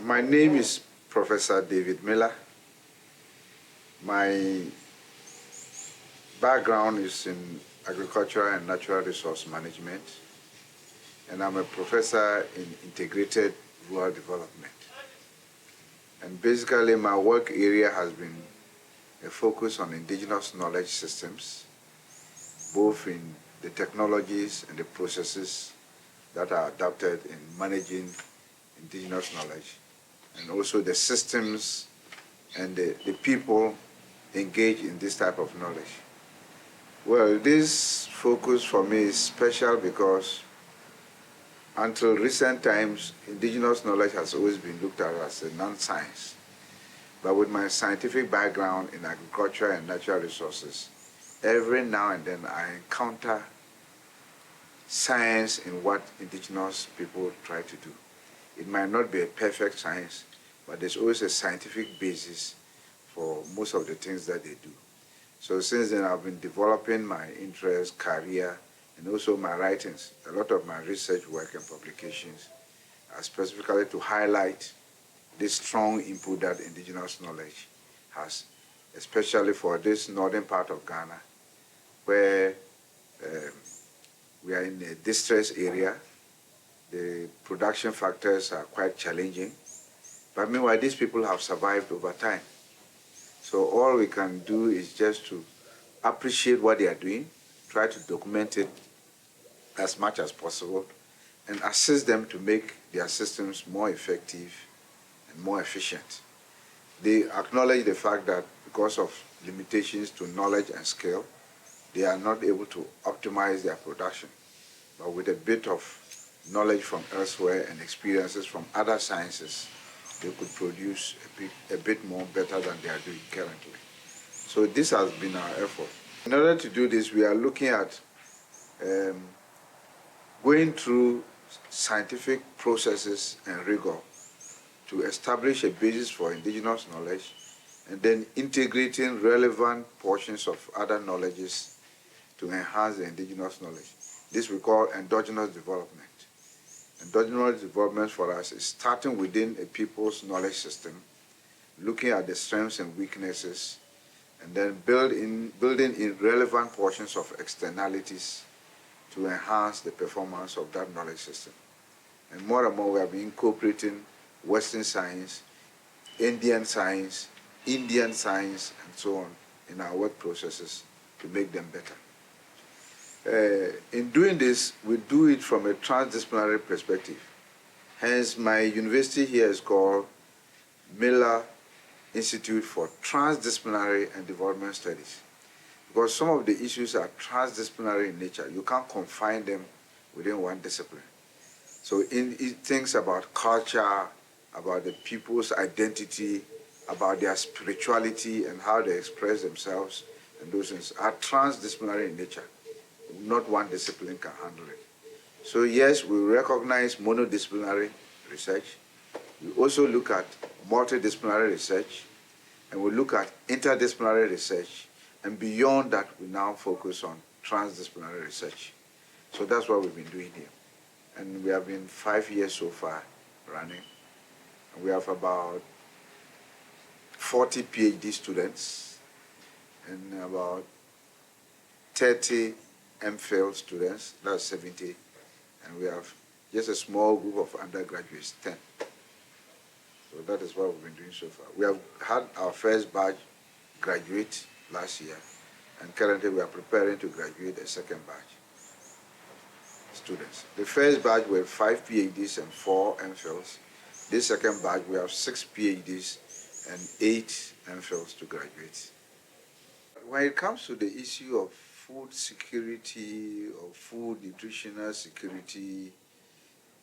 My name is Professor David Millar. My background is in agriculture and natural resource management, and I'm a professor in integrated rural development. And basically my work area has been a focus on indigenous knowledge systems, both in the technologies and the processes that are adopted in managing indigenous knowledge, and also the systems and the people engaged in this type of knowledge. Well, this focus for me is special because until recent times, indigenous knowledge has always been looked at as a non-science. But with my scientific background in agriculture and natural resources, every now and then I encounter science in what indigenous people try to do. It might not be a perfect science, but there's always a scientific basis for most of the things that they do. So since then, I've been developing my interest, career, and also my writings. A lot of my research work and publications are specifically to highlight this strong input that indigenous knowledge has, especially for this northern part of Ghana, where we are in a distressed area. The production factors are quite challenging. But meanwhile, these people have survived over time. So all we can do is just to appreciate what they are doing, try to document it as much as possible, and assist them to make their systems more effective and more efficient. They acknowledge the fact that because of limitations to knowledge and skill, they are not able to optimize their production. But with a bit of knowledge from elsewhere and experiences from other sciences, they could produce a bit more better than they are doing currently. So this has been our effort. In order to do this, we are looking at going through scientific processes and rigor to establish a basis for indigenous knowledge, and then integrating relevant portions of other knowledges to enhance the indigenous knowledge. This we call endogenous development. Endogenous development for us is starting within a people's knowledge system, looking at the strengths and weaknesses, and then building in relevant portions of externalities to enhance the performance of that knowledge system. And more we have been incorporating Western science, Indian science, and so on in our work processes to make them better. In doing this, we do it from a transdisciplinary perspective. Hence, my university here is called Millar Institute for Transdisciplinary and Development Studies. Because some of the issues are transdisciplinary in nature. You can't confine them within one discipline. So it thinks about culture, about the people's identity, about their spirituality and how they express themselves, and those things are transdisciplinary in nature. Not one discipline can handle it. So yes, we recognize monodisciplinary research. We also look at multidisciplinary research, and we look at interdisciplinary research, and beyond that, we now focus on transdisciplinary research. So that's what we've been doing here. And we have been 5 years so far running. And we have about 40 PhD students and about 30 MPhil students, that's 70, and we have just a small group of undergraduates, 10. So that is what we've been doing so far. We have had our first batch graduate last year, and currently we are preparing to graduate a second batch students. The first batch were 5 PhDs and 4 MPhils. This second batch we have 6 PhDs and 8 MPhils to graduate. When it comes to the issue of food security or food nutritional security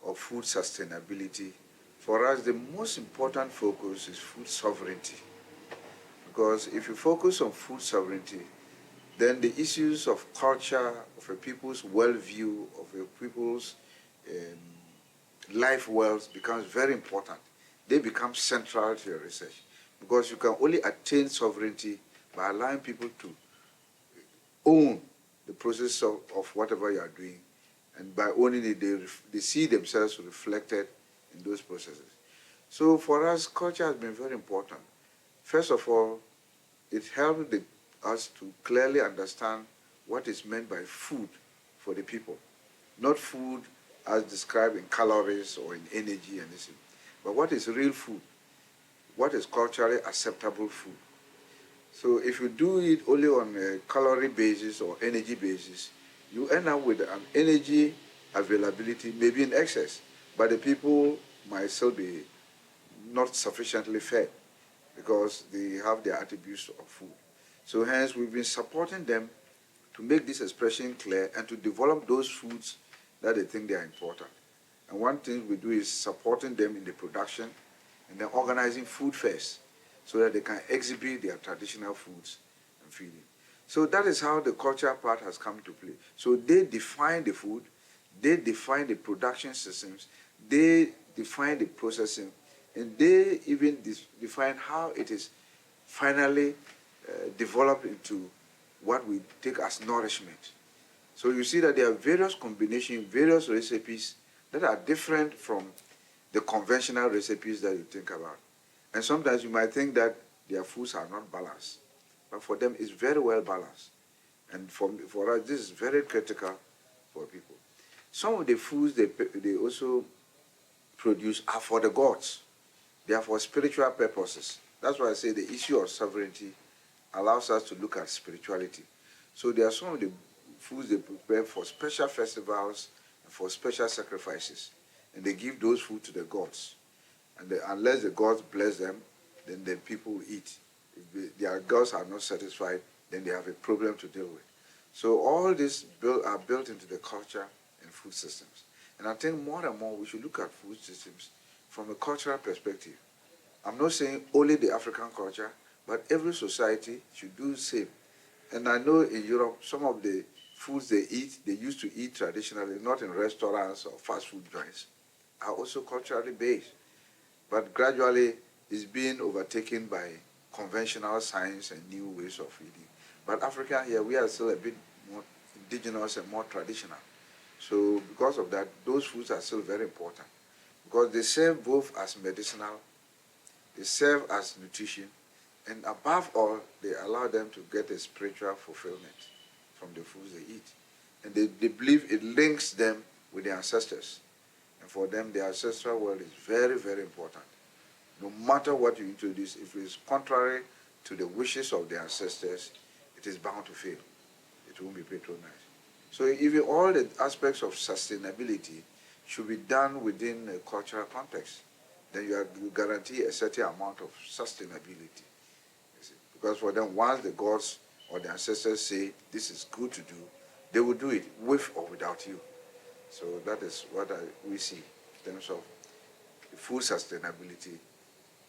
or food sustainability, for us the most important focus is food sovereignty. Because if you focus on food sovereignty, then the issues of culture, of a people's worldview, of a people's life wells becomes very important. They become central to your research. Because you can only attain sovereignty by allowing people to own the process of whatever you are doing, and by owning it, they see themselves reflected in those processes. So for us, culture has been very important. First of all, it helped us to clearly understand what is meant by food for the people. Not food as described in calories or in energy and this, but what is real food? What is culturally acceptable food? So if you do it only on a calorie basis or energy basis, you end up with an energy availability maybe in excess, but the people might still be not sufficiently fed because they have their attributes of food. So hence we've been supporting them to make this expression clear and to develop those foods that they think they are important. And one thing we do is supporting them in the production and then organizing food fairs so that they can exhibit their traditional foods and feed it. So that is how the cultural part has come to play. So they define the food, they define the production systems, they define the processing, and they even define how it is finally developed into what we take as nourishment. So you see that there are various combinations, various recipes that are different from the conventional recipes that you think about. And sometimes you might think that their foods are not balanced, but for them it's very well balanced. And for us, this is very critical for people. Some of the foods they also produce are for the gods. They are for spiritual purposes. That's why I say the issue of sovereignty allows us to look at spirituality. So there are some of the foods they prepare for special festivals and for special sacrifices. And they give those food to the gods. And unless the gods bless them, then the people will eat. If their gods are not satisfied, then they have a problem to deal with. So all these are built into the culture and food systems. And I think more and more we should look at food systems from a cultural perspective. I'm not saying only the African culture, but every society should do the same. And I know in Europe, some of the foods they eat, they used to eat traditionally, not in restaurants or fast food joints, are also culturally based. But gradually, it's being overtaken by conventional science and new ways of eating. But Africa here, we are still a bit more indigenous and more traditional. So because of that, those foods are still very important because they serve both as medicinal, they serve as nutrition, and above all, they allow them to get a spiritual fulfillment from the foods they eat. And they believe it links them with their ancestors. And for them, the ancestral world is very, very important. No matter what you introduce, if it is contrary to the wishes of the ancestors, it is bound to fail. It won't be patronized. So even all the aspects of sustainability should be done within a cultural context. Then you guarantee a certain amount of sustainability. Because for them, once the gods or the ancestors say this is good to do, they will do it with or without you. So that is what we see in terms of food sustainability,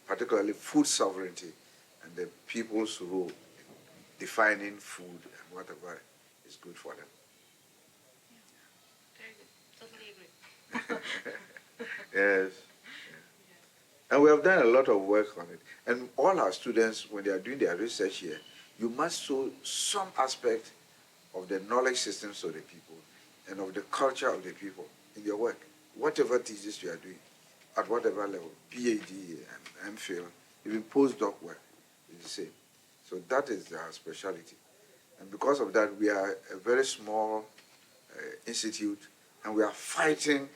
particularly food sovereignty, and the people's role in defining food and whatever is good for them. Yeah. Very good. Totally agree. Yes. And we have done a lot of work on it. And all our students, when they are doing their research here, you must show some aspect of the knowledge systems of the people and of the culture of the people in your work. Whatever thesis you are doing, at whatever level, PhD and MPhil, even postdoc work is the same. So that is our specialty. And because of that, we are a very small institute, and we are fighting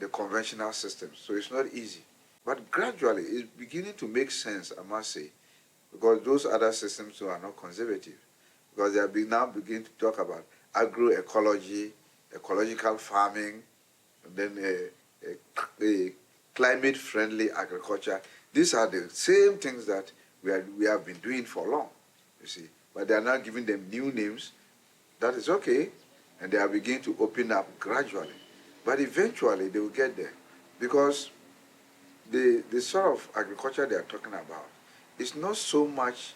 the conventional systems. So it's not easy. But gradually, it's beginning to make sense, I must say, because those other systems are not conservative. Because they are now beginning to talk about agroecology, ecological farming, and then a climate-friendly agriculture. These are the same things that we have been doing for long, you see. But they are now giving them new names. That is okay, and they are beginning to open up gradually. But eventually, they will get there, because the sort of agriculture they are talking about is not so much,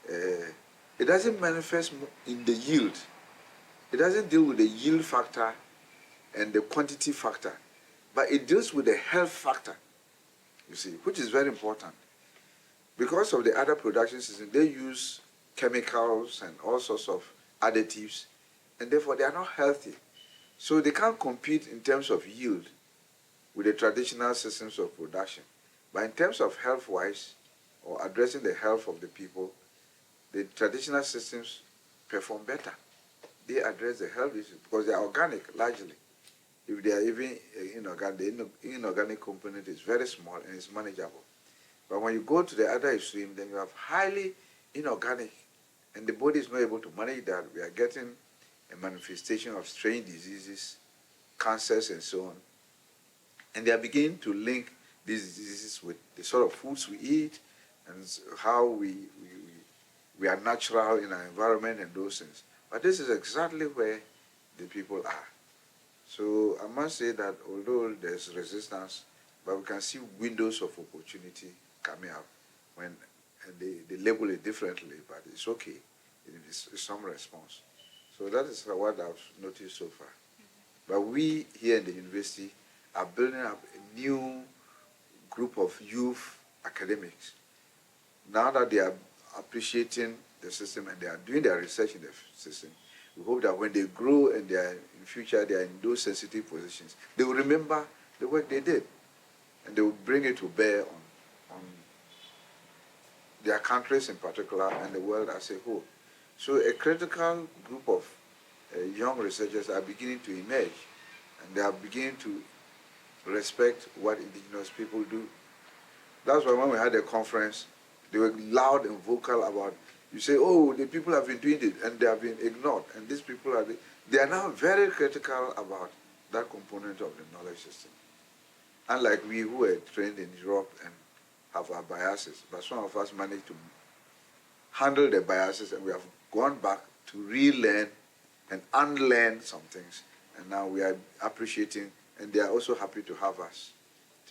it doesn't manifest in the yield. It doesn't deal with the yield factor and the quantity factor, but it deals with the health factor, you see, which is very important. Because of the other production system, they use chemicals and all sorts of additives, and therefore they are not healthy. So they can't compete in terms of yield with the traditional systems of production. But in terms of health-wise, or addressing the health of the people, the traditional systems perform better. They address the health issues because they are organic, largely. If they are even inorganic, the inorganic component is very small and it's manageable. But when you go to the other extreme, then you have highly inorganic, and the body is not able to manage that. We are getting a manifestation of strange diseases, cancers, and so on. And they are beginning to link these diseases with the sort of foods we eat and how we are natural in our environment and those things. But this is exactly where the people are. So I must say that although there's resistance, but we can see windows of opportunity coming up when they label it differently, but it's okay. It's some response. So that is what I've noticed so far. But we here in the university are building up a new group of youth academics. Now that they are appreciating the system and they are doing their research in the system, we hope that when they grow and they are in future, they are in those sensitive positions, they will remember the work they did and they will bring it to bear on their countries in particular and the world as a whole. So a critical group of young researchers are beginning to emerge, and they are beginning to respect what indigenous people do. That's why when we had a conference, they were loud and vocal about, you say, oh, the people have been doing it and they have been ignored, and these people they are now very critical about that component of the knowledge system. Unlike we who were trained in Europe and have our biases, but some of us managed to handle the biases, and we have gone back to relearn and unlearn some things, and now we are appreciating, and they are also happy to have us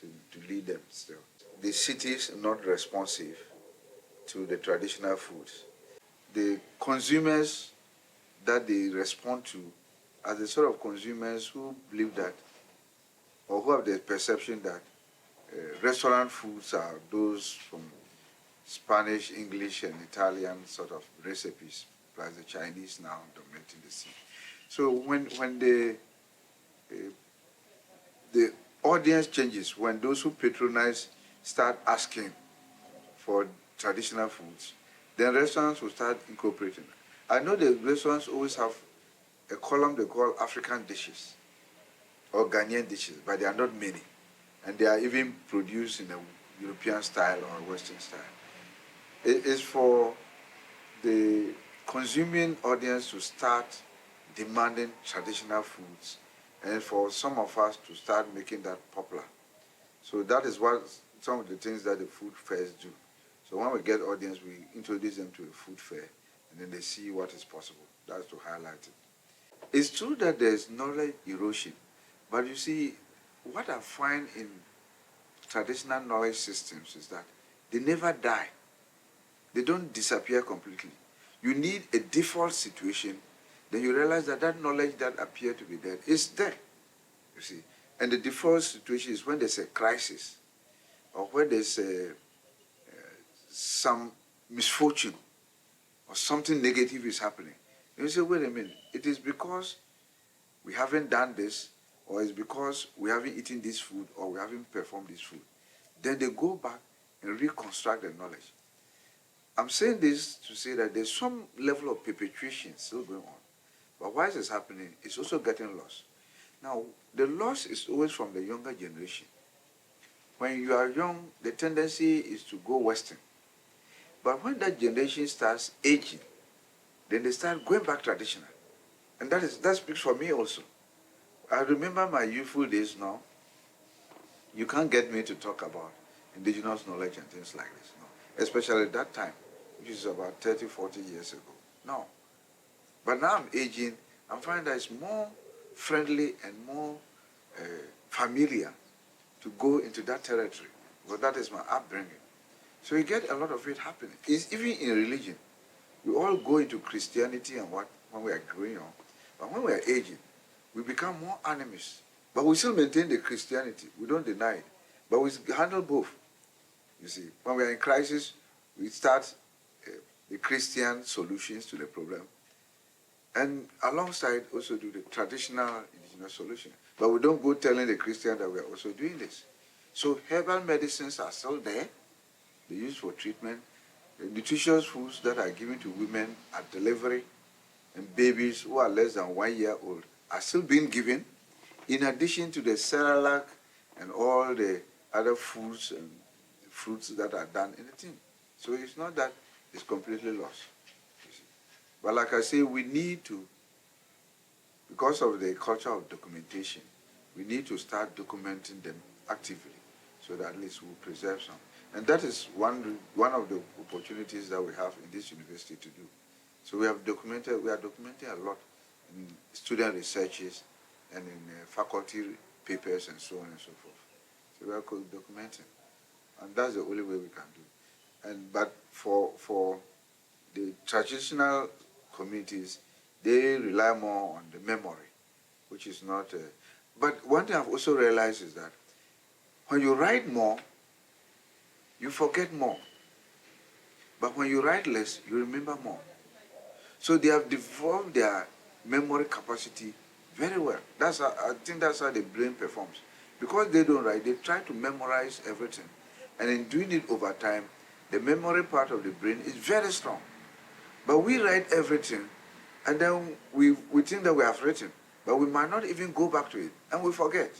to lead them still. The cities are not responsive to the traditional foods. The consumers that they respond to are the sort of consumers who believe that, or who have the perception that restaurant foods are those from Spanish, English, and Italian sort of recipes, plus the Chinese now dominating the scene. So when the audience changes, when those who patronize start asking for traditional foods, then restaurants will start incorporating. I know the restaurants always have a column they call African dishes or Ghanaian dishes, but they are not many. And they are even produced in a European style or Western style. It is for the consuming audience to start demanding traditional foods, and for some of us to start making that popular. So that is what some of the things that the food fairs do. So when we get audience, we introduce them to a food fair, and then they see what is possible. That's to highlight it. It's true that there's knowledge erosion, but you see, what I find in traditional knowledge systems is that they never die. They don't disappear completely. You need a default situation, then you realize that that knowledge that appeared to be there is there, you see. And the default situation is when there's a crisis, or when there's some misfortune, or something negative is happening. And you say, wait a minute, it is because we haven't done this, or it's because we haven't eaten this food, or we haven't performed this food. Then they go back and reconstruct the knowledge. I'm saying this to say that there's some level of perpetuation still going on. But why is this happening? It's also getting lost. Now, the loss is always from the younger generation. When you are young, the tendency is to go Western. But when that generation starts aging, then they start going back traditional. And that speaks for me also. I remember my youthful days now. You can't get me to talk about indigenous knowledge and things like this, no. Especially at that time, which is about 30, 40 years ago. No. But now I'm aging, I'm finding that it's more friendly and more familiar to go into that territory, because that is my upbringing. So you get a lot of it happening. It's even in religion. We all go into Christianity and what when we are growing up. But when we are aging, we become more animist. But we still maintain the Christianity. We don't deny it. But we handle both. You see, when we are in crisis, we start the Christian solutions to the problem. And alongside also do the traditional indigenous solution. But we don't go telling the Christian that we are also doing this. So herbal medicines are still there. They're used for treatment. The nutritious foods that are given to women at delivery and babies who are less than 1 year old are still being given, in addition to the Cerelac and all the other foods and fruits that are done in the tin. So it's not that it's completely lost. You see. But like I say, we need to, because of the culture of documentation, we need to start documenting them actively so that at least we'll preserve some. And that is one of the opportunities that we have in this university to do. So we are documenting a lot in student researches and in faculty papers and so on and so forth. So we are documenting. And that's the only way we can do. But for the traditional communities, they rely more on the memory, which is not. But one thing I've also realized is that when you write more, you forget more. But when you write less, you remember more. So they have developed their memory capacity very well. I think that's how the brain performs. Because they don't write, they try to memorize everything. And in doing it over time, the memory part of the brain is very strong. But we write everything, and then we think that we have written, but we might not even go back to it, and we forget,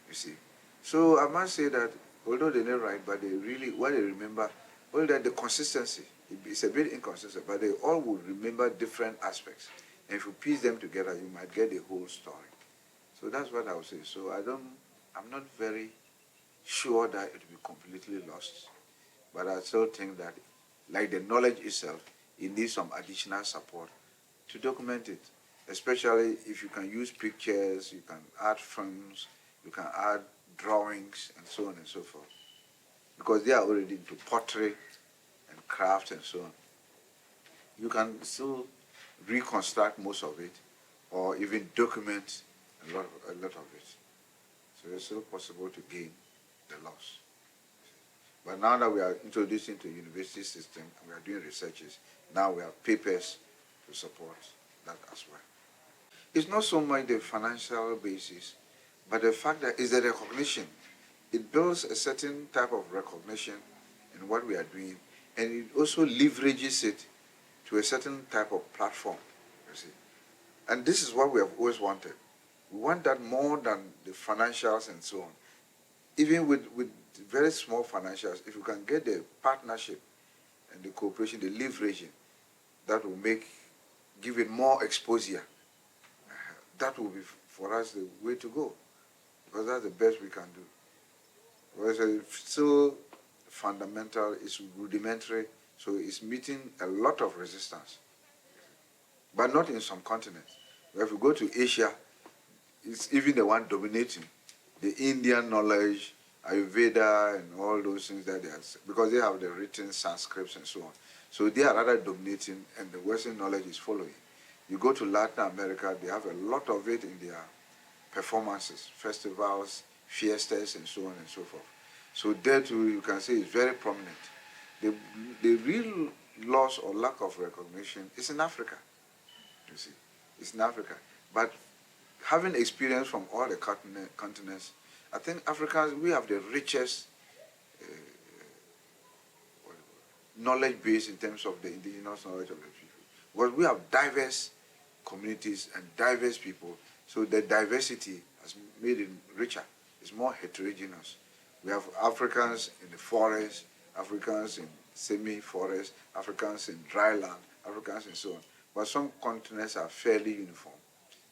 you see. So I must say that although they didn't write, but they really, what they remember, well, that the consistency, it's a bit inconsistent, but they all will remember different aspects. And if you piece them together, you might get the whole story. So that's what I would say. So I'm not very sure that it will be completely lost, but I still think that, like the knowledge itself, it needs some additional support to document it, especially if you can use pictures, you can add films, you can add drawings, and so on and so forth. Because they are already into pottery and craft and so on. You can still reconstruct most of it, or even document a lot of it. So it's still possible to gain the loss. But now that we are introducing to the university system and we are doing researches, now we have papers to support that as well. It's not so much the financial basis, but the fact that it's the recognition. It builds a certain type of recognition in what we are doing, and it also leverages it to a certain type of platform, you see. And this is what we have always wanted. We want that more than the financials and so on. Even with very small financials, if you can get the partnership and the cooperation, the leveraging, that will give it more exposure. That will be, for us, the way to go, because that's the best we can do. Because it's still fundamental, it's rudimentary, so it's meeting a lot of resistance. But not in some continents. If you go to Asia, it's even the one dominating. The Indian knowledge, Ayurveda, and all those things that they have, because they have the written Sanskrits and so on. So they are rather dominating, and the Western knowledge is following. You go to Latin America, they have a lot of it in their performances, festivals, fiestas, and so on and so forth. So there too, you can say it's very prominent. The real loss or lack of recognition is in Africa, you see. It's in Africa. But having experience from all the continents, I think Africans, we have the richest knowledge base in terms of the indigenous knowledge of the people. Because we have diverse communities and diverse people, so the diversity has made it richer. It's more heterogeneous. We have Africans in the forest, Africans in semi-forest, Africans in dry land, Africans and so on. But some continents are fairly uniform.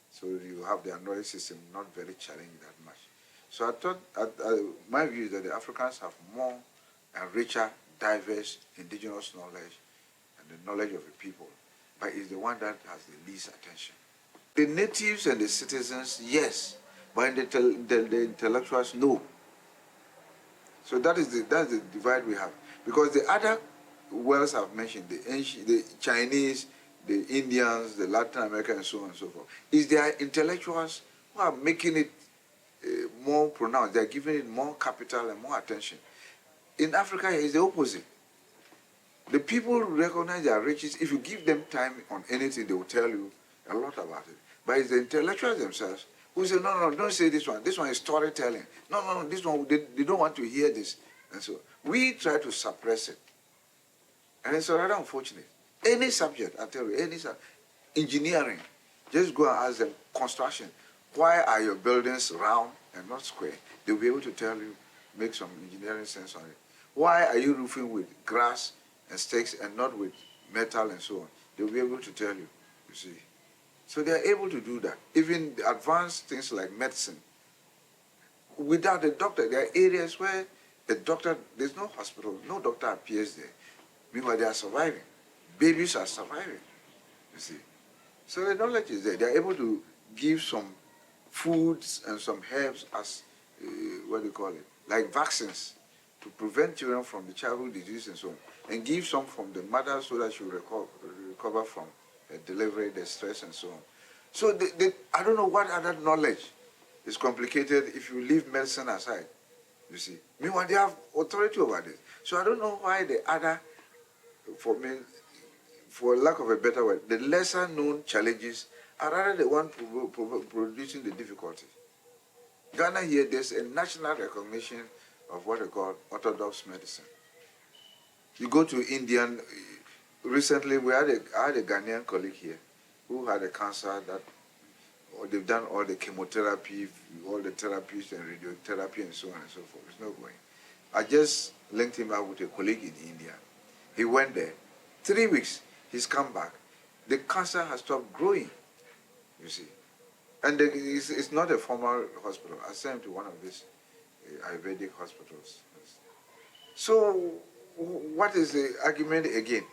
So you have their knowledge system not very challenging that much. So I thought, my view is that the Africans have more and richer, diverse indigenous knowledge and the knowledge of the people, but it's the one that has the least attention. The natives and the citizens, yes, but the intellectuals, no. So that's the divide we have. Because the other worlds I've mentioned, the Chinese, the Indians, the Latin Americans, and so on and so forth, is their intellectuals who are making it more pronounced. They're giving it more capital and more attention. In Africa, it's the opposite. The people recognize their riches. If you give them time on anything, they will tell you a lot about it. But it's the intellectuals themselves We say, no, no, don't say this one. This one is storytelling. No, no, no, this one, they don't want to hear this. And so we try to suppress it. And it's rather unfortunate. Any subject, I tell you, any subject, engineering, just go and ask them, construction, why are your buildings round and not square? They'll be able to tell you, make some engineering sense on it. Why are you roofing with grass and stakes and not with metal and so on? They'll be able to tell you, you see. So they're able to do that. Even the advanced things like medicine, without a doctor, there are areas where the doctor, there's no hospital, no doctor appears there. Meanwhile, they are surviving. Babies are surviving, you see. So the knowledge is there. They're able to give some foods and some herbs as, what do you call it, like vaccines to prevent children from the childhood disease and so on, and give some from the mother so that she will recover from delivery, the stress and so on. So I don't know what other knowledge is complicated if you leave medicine aside, you see. Meanwhile, they have authority over this. So I don't know why the other, for me, for lack of a better word, the lesser known challenges are rather the one producing the difficulty. Ghana here, there's a national recognition of what they call orthodox medicine. You go to Indian, recently I had a Ghanaian colleague here who had a cancer that, or they've done all the chemotherapy, all the therapies and radiotherapy and so on and so forth. It's not going. I just linked him up with a colleague in India. He went there. 3 weeks, he's come back. The cancer has stopped growing, you see. And it's not a formal hospital. I sent him to one of these Ayurvedic hospitals. So what is the argument again?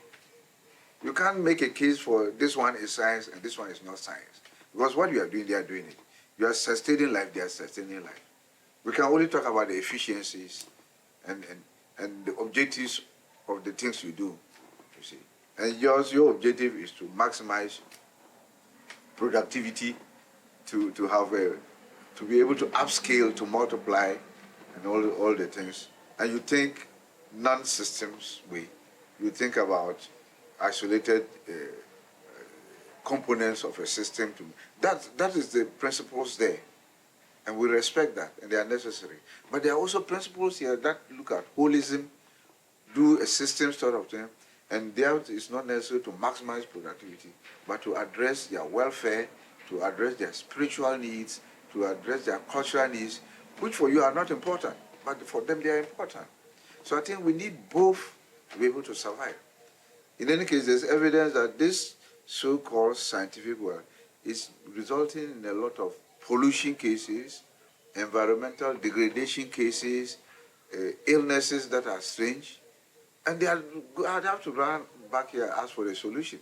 You can't make a case for this one is science and this one is not science. Because what you are doing, they are doing it. You are sustaining life, they are sustaining life. We can only talk about the efficiencies and the objectives of the things you do, you see. And your objective is to maximize productivity, to be able to upscale, to multiply, and all the things. And you think non-systems way. You think about isolated components of a system. That is the principles there. And we respect that, and they are necessary. But there are also principles here that look at holism, do a system sort of thing, and there it's not necessary to maximize productivity, but to address their welfare, to address their spiritual needs, to address their cultural needs, which for you are not important, but for them they are important. So I think we need both to be able to survive. In any case, there's evidence that this so-called scientific world is resulting in a lot of pollution cases, environmental degradation cases, illnesses that are strange, and I'd have to run back here and ask for a solution.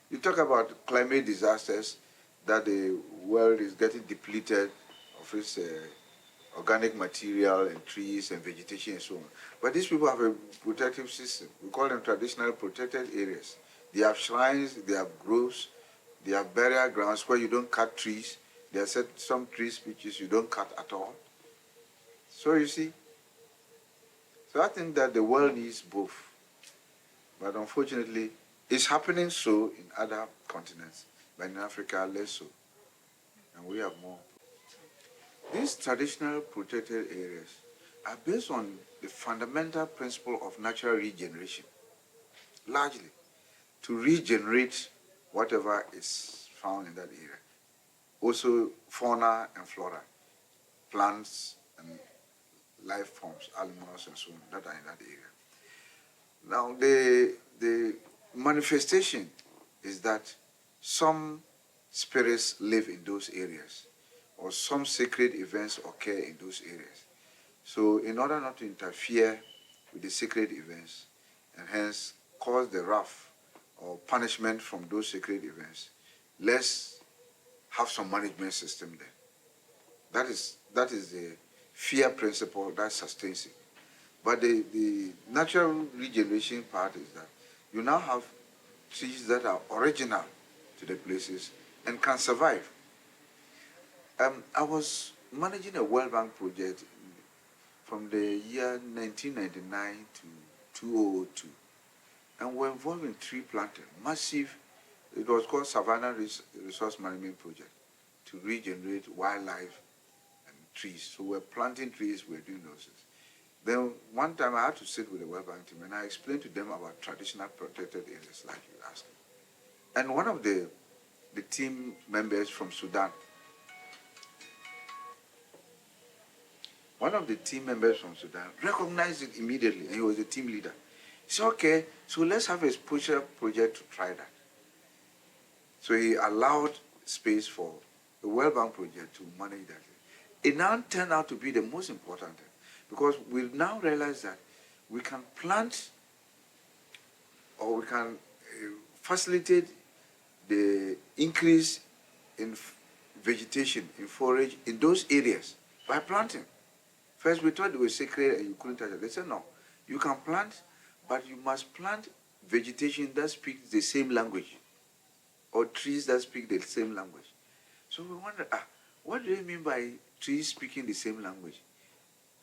You talk about climate disasters, that the world is getting depleted of its organic material and trees and vegetation and so on. But these people have a protective system. We call them traditional protected areas. They have shrines, they have groves, they have burial grounds where you don't cut trees. There are some tree species you don't cut at all. So you see, so I think that the world needs both. But unfortunately, it's happening so in other continents, but in Africa less so. And we have more. These traditional protected areas are based on the fundamental principle of natural regeneration, largely, to regenerate whatever is found in that area. Also fauna and flora, plants and life forms, animals and so on, that are in that area. Now the manifestation is that some spirits live in those areas, or some sacred events occur in those areas. So in order not to interfere with the sacred events, and hence cause the wrath or punishment from those sacred events, let's have some management system there. That is the fear principle that sustains it. But the natural regeneration part is that you now have trees that are original to the places and can survive. I was managing a World Bank project from the year 1999 to 2002, and we're involved in tree planting, massive. It was called Savannah Resource Management Project, to regenerate wildlife and trees. So we're planting trees, we're doing those things. Then one time I had to sit with the World Bank team and I explained to them about traditional protected areas, like you asked. And one of the team members from Sudan, recognized it immediately, and he was a team leader. He said, okay, so let's have a special project to try that. So he allowed space for the World Bank project to manage that. It now turned out to be the most important thing, because we now realize that we can plant, or we can facilitate the increase in vegetation, in forage, in those areas by planting. First, we thought they were sacred and you couldn't touch it. They said, no, you can plant, but you must plant vegetation that speaks the same language, or trees that speak the same language. So we wondered, what do they mean by trees speaking the same language?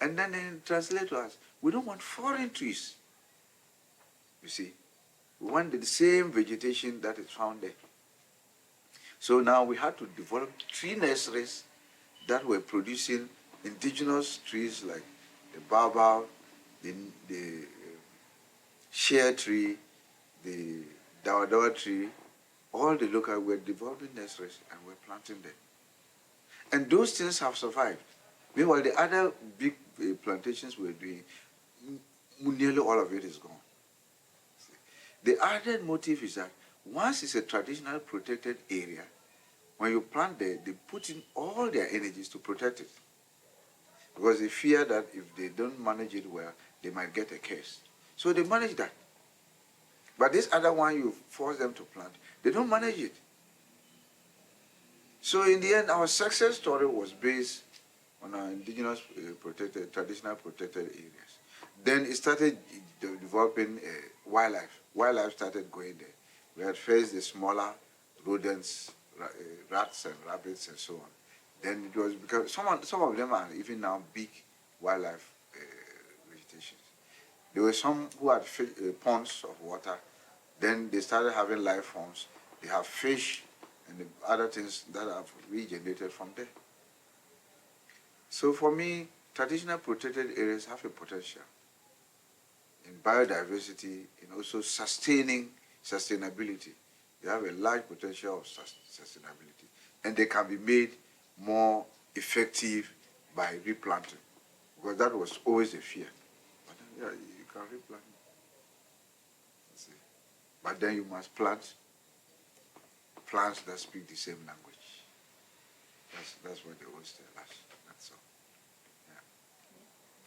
And then they translate to us, we don't want foreign trees. You see, we want the same vegetation that is found there. So now we had to develop tree nurseries that were producing indigenous trees like the baobab, the shea tree, the dawa tree, all the local, we're developing nurseries and we're planting them. And those things have survived. Meanwhile, the other big plantations we're doing, nearly all of it is gone. The other motive is that once it's a traditional protected area, when you plant there, they put in all their energies to protect it. Because they fear that if they don't manage it well, they might get a curse. So they manage that. But this other one, you force them to plant, they don't manage it. So in the end, our success story was based on our indigenous protected, traditional protected areas. Then it started developing wildlife. Wildlife started going there. We had first the smaller rodents, rats and rabbits and so on. Then it was because some of them are even now big wildlife vegetations. There were some who had ponds of water. Then they started having life forms. They have fish and the other things that have regenerated from there. So for me, traditional protected areas have a potential in biodiversity, in also sustainability. They have a large potential of sustainability. And they can be made more effective by replanting. Because that was always a fear. But then, yeah, you can replant. See. But then you must plant plants that speak the same language. That's what they always tell us. That's all.